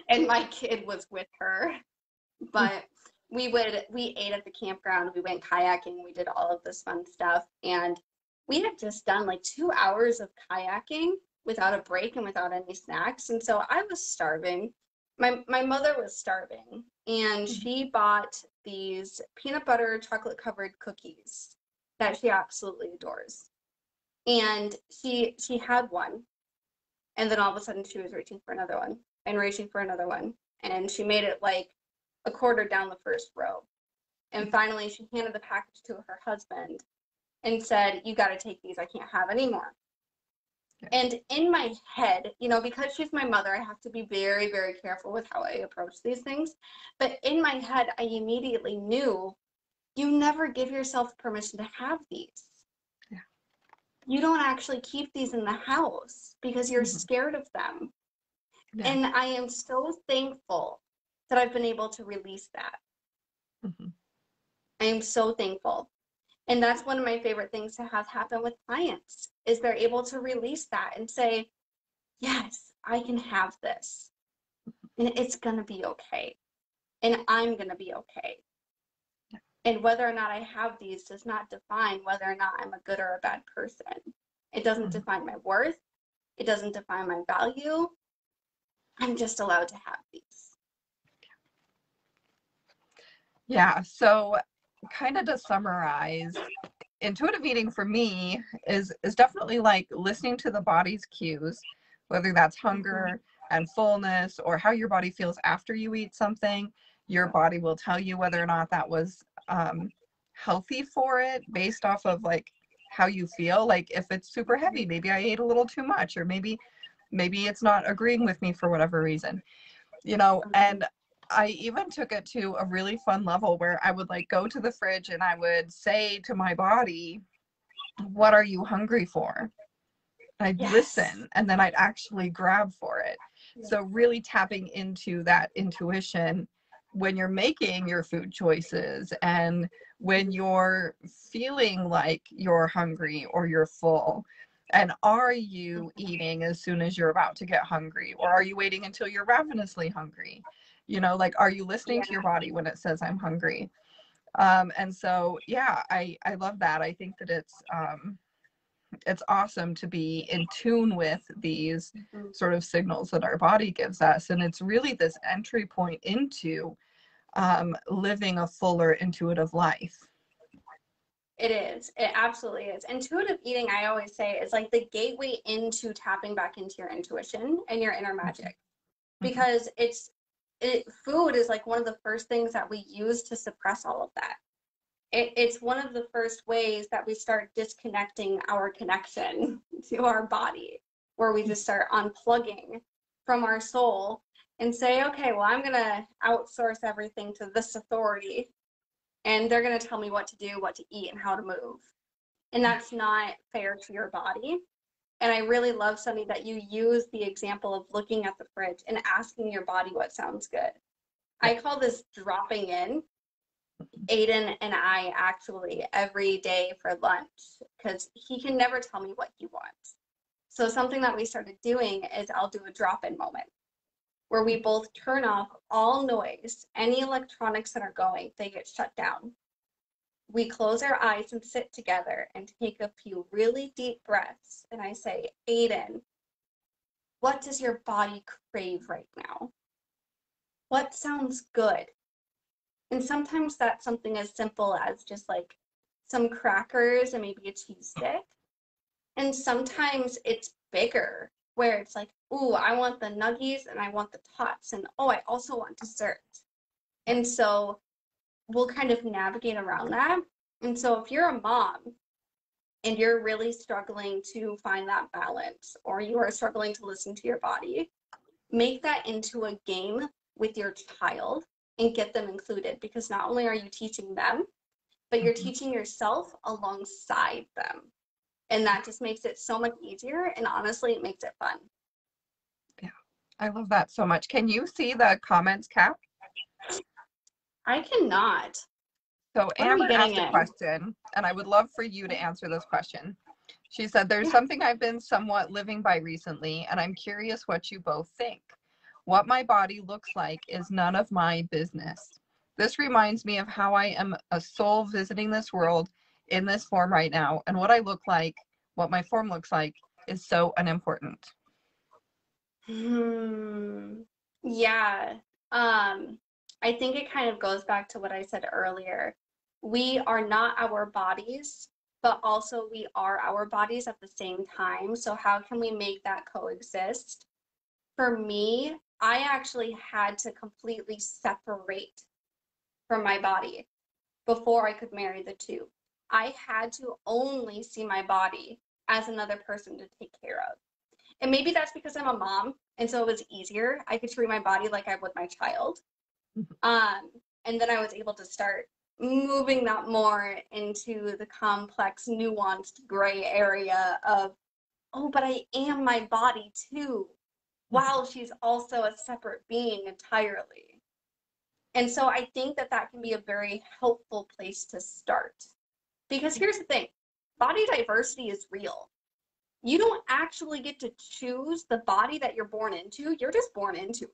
and my kid was with her. But we ate at the campground, we went kayaking, we did all of this fun stuff, and we had just done like 2 hours of kayaking without a break and without any snacks, and so I was starving. My mother was starving, and she bought these peanut butter chocolate covered cookies that she absolutely adores. And she had one, and then all of a sudden she was reaching for another one and reaching for another one, and she made it like a quarter down the first row. And finally she handed the package to her husband and said, "You got to take these, I can't have any more." And in my head, you know, because she's my mother, I have to be very, very careful with how I approach these things. But in my head, I immediately knew, you never give yourself permission to have these. Yeah. You don't actually keep these in the house because you're scared of them. Yeah. And I am so thankful that I've been able to release that. I am so thankful. And that's one of my favorite things to have happen with clients, is they're able to release that and say, yes, I can have this, and it's going to be okay, and I'm going to be okay. And whether or not I have these does not define whether or not I'm a good or a bad person. It doesn't define my worth. It doesn't define my value. I'm just allowed to have these. Yeah, so kind of to summarize, intuitive eating for me is definitely like listening to the body's cues, whether that's hunger and fullness or how your body feels after you eat something. Your body will tell you whether or not that was healthy for it based off of like how you feel. Like if it's super heavy, maybe I ate a little too much, or maybe it's not agreeing with me for whatever reason, you know. And I even took it to a really fun level where I would like go to the fridge and I would say to my body, what are you hungry for? I'd listen, and then I'd actually grab for it. So really tapping into that intuition when you're making your food choices and when you're feeling like you're hungry or you're full. And are you eating as soon as you're about to get hungry, or are you waiting until you're ravenously hungry? You know, like, are you listening to your body when it says I'm hungry? And so, yeah, I love that. I think that it's awesome to be in tune with these sort of signals that our body gives us. And it's really this entry point into living a fuller intuitive life. It is. It absolutely is. Intuitive eating, I always say, is like the gateway into tapping back into your intuition and your inner magic. Because food is like one of the first things that we use to suppress all of that. It's one of the first ways that we start disconnecting our connection to our body, where we just start unplugging from our soul and say, okay, well, I'm going to outsource everything to this authority, and they're going to tell me what to do, what to eat, and how to move. And that's not fair to your body. And I really love, Sunny, that you use the example of looking at the fridge and asking your body what sounds good. I call this dropping in. Aiden and I actually every day for lunch, because he can never tell me what he wants. So something that we started doing is I'll do a drop-in moment where we both turn off all noise, any electronics that are going, they get shut down. We close our eyes and sit together and take a few really deep breaths. And I say, Aiden, what does your body crave right now? What sounds good? And sometimes that's something as simple as just like some crackers and maybe a cheese stick. And sometimes it's bigger, where it's like, ooh, I want the nuggies and I want the tots, and oh, I also want dessert. And so we'll kind of navigate around that. And so if you're a mom and you're really struggling to find that balance, or you are struggling to listen to your body, make that into a game with your child and get them included, because not only are you teaching them, but you're teaching yourself alongside them. And that just makes it so much easier. And honestly, it makes it fun. Yeah, I love that so much. Can you see the comments, Cap? I cannot. So What are we Amber getting asked a in? question, and I would love for you to answer this question. She said, there's Yeah. something I've been somewhat living by recently, and I'm curious what you both think. What my body looks like is none of my business. This reminds me of how I am a soul visiting this world in this form right now, and what I look like, what my form looks like, is so unimportant. Yeah. I think it kind of goes back to what I said earlier. We are not our bodies, but also we are our bodies at the same time. So how can we make that coexist? For me, I actually had to completely separate from my body before I could marry the two. I had to only see my body as another person to take care of. And maybe that's because I'm a mom, and so it was easier. I could treat my body like I would my child. And then I was able to start moving that more into the complex, nuanced gray area of, oh, but I am my body too, while she's also a separate being entirely. And so I think that that can be a very helpful place to start. Because here's the thing, body diversity is real. You don't actually get to choose the body that you're born into. You're just born into it.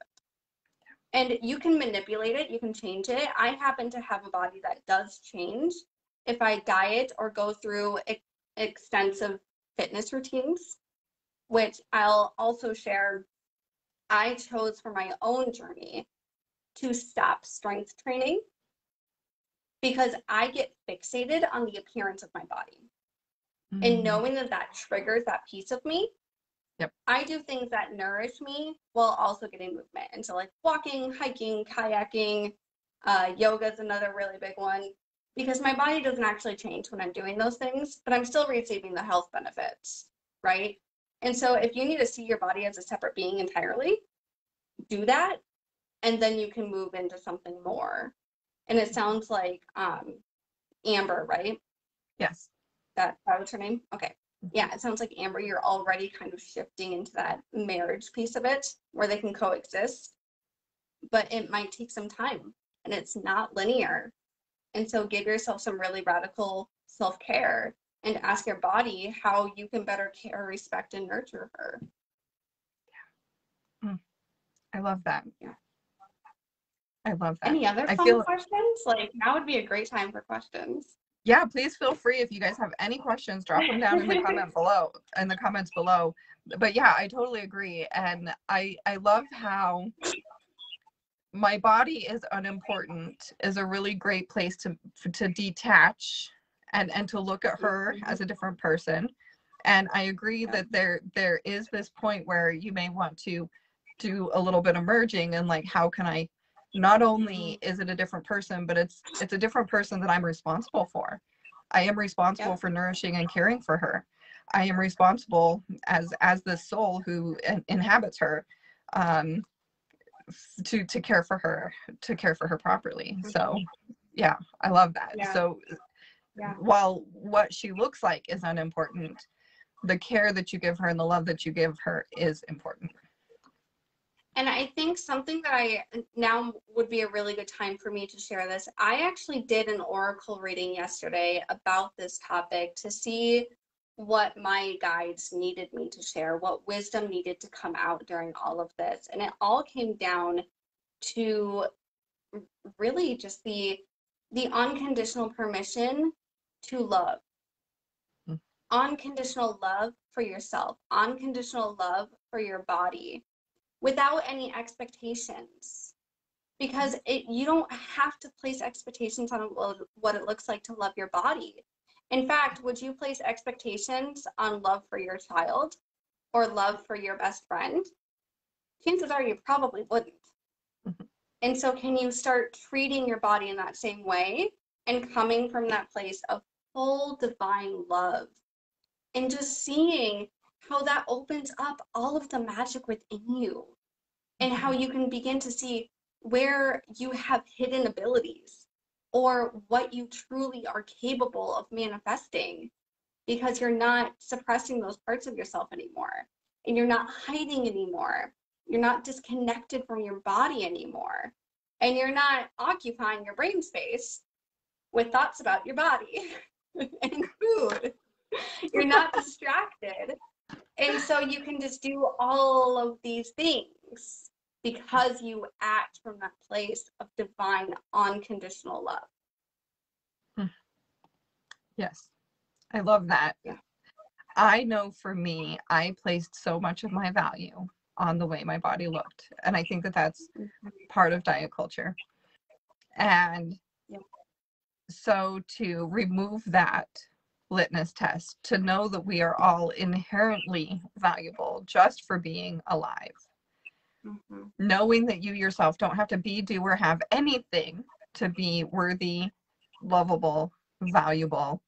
And you can manipulate it, you can change it. I happen to have a body that does change if I diet or go through extensive fitness routines, which I'll also share. I chose for my own journey to stop strength training because I get fixated on the appearance of my body. And knowing that that triggers that piece of me, I do things that nourish me while also getting movement. And so like walking, hiking, kayaking, yoga is another really big one, because my body doesn't actually change when I'm doing those things, but I'm still receiving the health benefits, right? And so if you need to see your body as a separate being entirely, do that, and then you can move into something more. And it sounds like Amber, right? Yes. That was her name? Okay. Yeah, it sounds like Amber, you're already kind of shifting into that marriage piece of it where they can coexist, but it might take some time and it's not linear. And so give yourself some really radical self-care and ask your body how you can better care, respect, and nurture her. I love that. Yeah. I love that. Any other fun questions? Like, now would be a great time for questions. Yeah, please feel free, if you guys have any questions, drop them down in the comments below. But yeah, I totally agree. And I love how my body is unimportant is a really great place to detach and to look at her as a different person. And I agree that there is this point where you may want to do a little bit of merging, and like, how can I, not only is it a different person, but it's a different person that I'm responsible for. I am responsible for nourishing and caring for her. I am responsible as the soul who inhabits her, to care for her properly. So yeah, I love that. So while what she looks like is unimportant, the care that you give her and the love that you give her is important. And I think something that now would be a really good time for me to share this. I actually did an oracle reading yesterday about this topic to see what my guides needed me to share, what wisdom needed to come out during all of this. And it all came down to really just the unconditional permission to love. unconditional love for yourself, unconditional love for your body without any expectations. Because you don't have to place expectations on what it looks like to love your body. In fact, would you place expectations on love for your child or love for your best friend? Chances are you probably wouldn't. And so can you start treating your body in that same way and coming from that place of full divine love and just seeing how that opens up all of the magic within you and how you can begin to see where you have hidden abilities or what you truly are capable of manifesting, because you're not suppressing those parts of yourself anymore and you're not hiding anymore. You're not disconnected from your body anymore, and you're not occupying your brain space with thoughts about your body and food. You're not distracted. And so you can just do all of these things because you act from that place of divine, unconditional love. Yes, I love that. Yeah. I know for me, I placed so much of my value on the way my body looked. And I think that that's part of diet culture. And so to remove that litmus test, to know that we are all inherently valuable just for being alive. Knowing that you yourself don't have to be, do, or have anything to be worthy, lovable, valuable,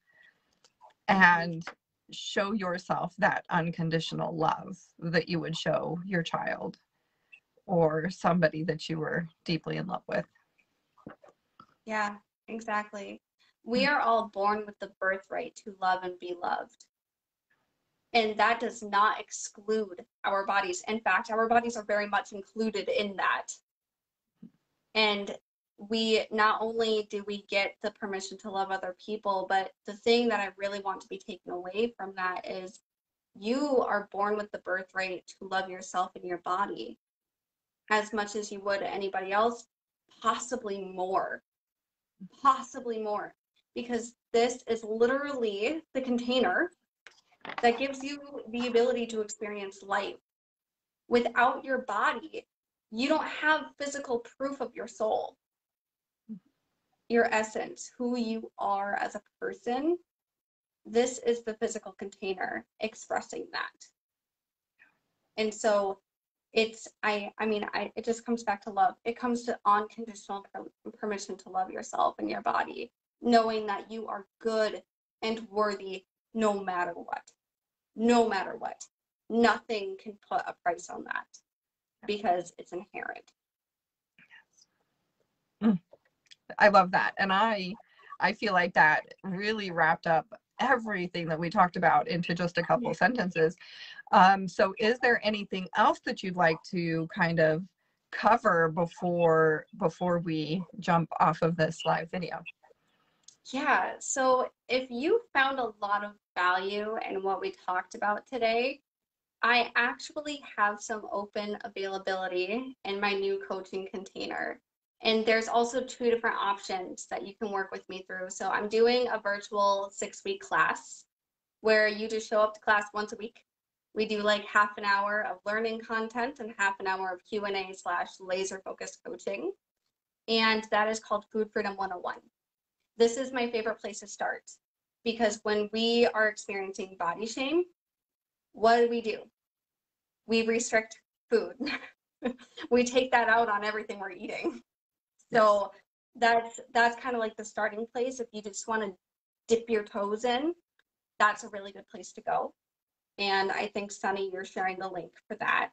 and show yourself that unconditional love that you would show your child or somebody that you were deeply in love with. Yeah, exactly. We are all born with the birthright to love and be loved. And that does not exclude our bodies. In fact, our bodies are very much included in that. And we not only do we get the permission to love other people, but the thing that I really want to be taken away from that is you are born with the birthright to love yourself and your body as much as you would anybody else, possibly more, because this is literally the container that gives you the ability to experience life. Without your body, you don't have physical proof of your soul, your essence, who you are as a person. This is the physical container expressing that. And so it's, it just comes back to love. It comes to unconditional permission to love yourself and your body, knowing that you are good and worthy no matter what. No matter what. Nothing can put a price on that because it's inherent. I love that. And I feel like that really wrapped up everything that we talked about into just a couple sentences. So is there anything else that you'd like to kind of cover before we jump off of this live video? Yeah, so if you found a lot of value in what we talked about today, I actually have some open availability in my new coaching container. And there's also 2 different options that you can work with me through. So I'm doing a virtual 6-week class where you just show up to class once a week. We do like half an hour of learning content and half an hour of Q&A/laser focused coaching. And that is called Food Freedom 101. This is my favorite place to start because when we are experiencing body shame, what do? We restrict food. We take that out on everything we're eating. So that's kind of like the starting place. If you just want to dip your toes in, that's a really good place to go. And I think, Sunny, you're sharing the link for that.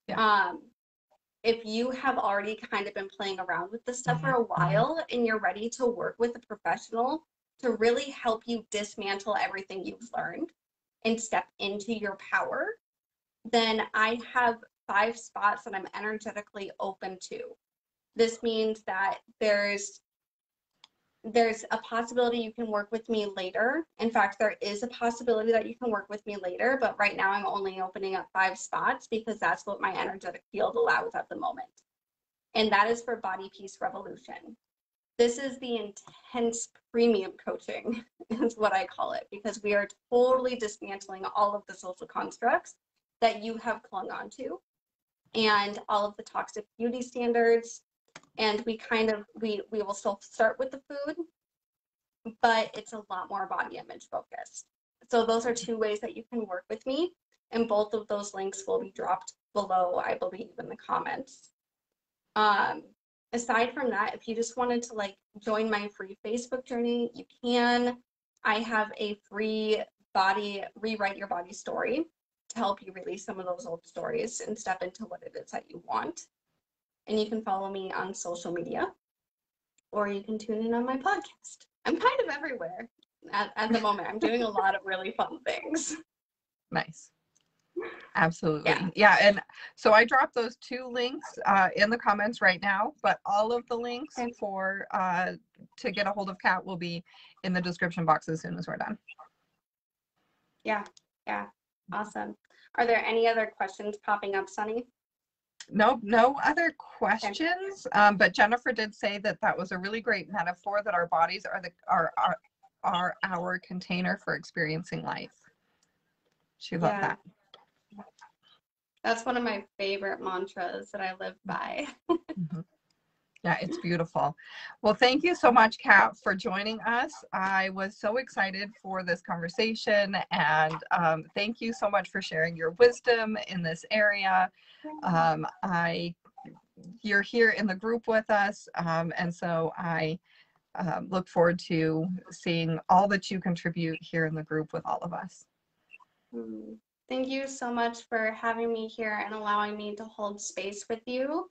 Yeah. If you have already kind of been playing around with this stuff for a while and you're ready to work with a professional to really help you dismantle everything you've learned and step into your power, then I have 5 spots that I'm energetically open to. This means that there's a possibility you can work with me later. In fact, there is a possibility that you can work with me later, but right now I'm only opening up 5 spots because that's what my energetic field allows at the moment. And that is for Body Peace Revolution. This is the intense premium coaching, is what I call it, because we are totally dismantling all of the social constructs that you have clung on to and all of the toxic beauty standards. And we will still start with the food, but it's a lot more body image focused. So those are 2 ways that you can work with me. And both of those links will be dropped below, I believe, in the comments. Aside from that, if you just wanted to like join my free Facebook journey, you can. I have a free rewrite your body story to help you release some of those old stories and step into what it is that you want. And you can follow me on social media, or you can tune in on my podcast. I'm kind of everywhere at the moment. I'm doing a lot of really fun things. Nice. Absolutely. Yeah. And so I dropped those 2 links in the comments right now, but all of the links for to get a hold of Kat will be in the description box as soon as we're done. Yeah. Awesome. Are there any other questions popping up, Sunny? No other questions. But Jennifer did say that was a really great metaphor, that our bodies are our container for experiencing life. She loved that. That's one of my favorite mantras that I live by. Mm-hmm. Yeah, it's beautiful. Well, thank you so much, Kat, for joining us. I was so excited for this conversation, and thank you so much for sharing your wisdom in this area. You're here in the group with us, and so I look forward to seeing all that you contribute here in the group with all of us. Thank you so much for having me here and allowing me to hold space with you.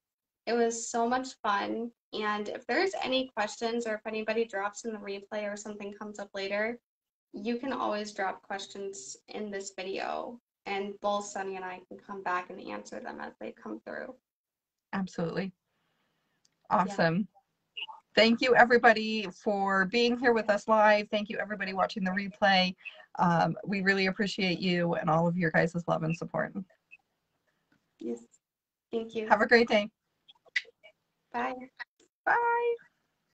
It was so much fun. And if there's any questions, or if anybody drops in the replay or something comes up later, you can always drop questions in this video, and both Sunny and I can come back and answer them as they come through. Absolutely. Awesome. Yeah. Thank you, everybody, for being here with us live. Thank you, everybody watching the replay. We really appreciate you and all of your guys' love and support. Yes. Thank you. Have a great day. Bye. Bye.